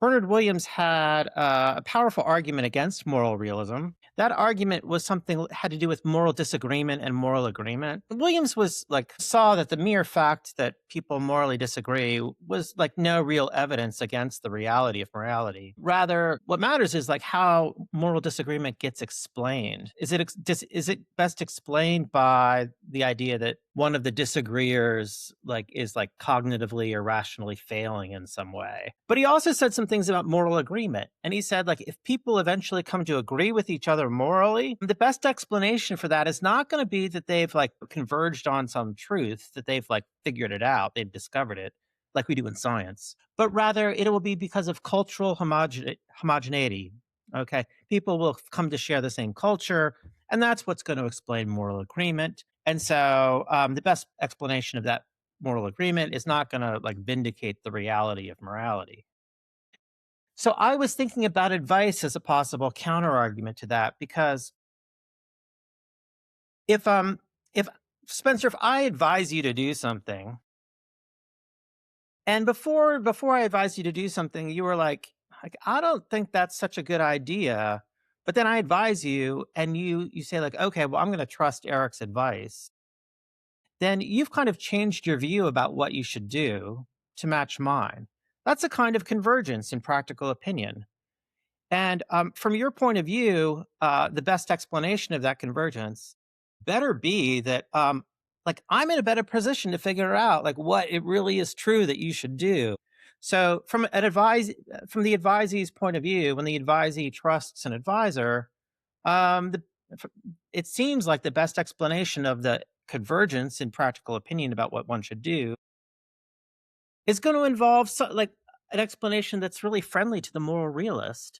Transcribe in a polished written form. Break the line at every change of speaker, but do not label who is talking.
Bernard Williams had a powerful argument against moral realism. That argument was something that had to do with moral disagreement and moral agreement. Williams was like saw that the mere fact that people morally disagree was like no real evidence against the reality of morality. Rather, what matters is like how moral disagreement gets explained. Is it best explained by the idea that one of the disagreeers like is like cognitively or rationally failing in some way? But he also said some things about moral agreement. And he said, like, if people eventually come to agree with each other morally, the best explanation for that is not going to be that they've like converged on some truth, that they've like figured it out, they've discovered it, like we do in science, but rather it will be because of cultural homogeneity. Okay. People will come to share the same culture, and that's what's going to explain moral agreement. And so the best explanation of that moral agreement is not going to like vindicate the reality of morality. So I was thinking about advice as a possible counter argument to that, because if if Spencer, if I advise you to do something, and before I advise you to do something, you were like I don't think that's such a good idea, but then I advise you and you say like, okay, well, I'm going to trust Eric's advice. Then you've kind of changed your view about what you should do to match mine. That's a kind of convergence in practical opinion. And from your point of view, the best explanation of that convergence better be that, like, I'm in a better position to figure out like what it really is true that you should do. So, from the advisee's point of view, when the advisee trusts an advisor, um, the, f- it seems like the best explanation of the convergence in practical opinion about what one should do is going to involve like an explanation that's really friendly to the moral realist.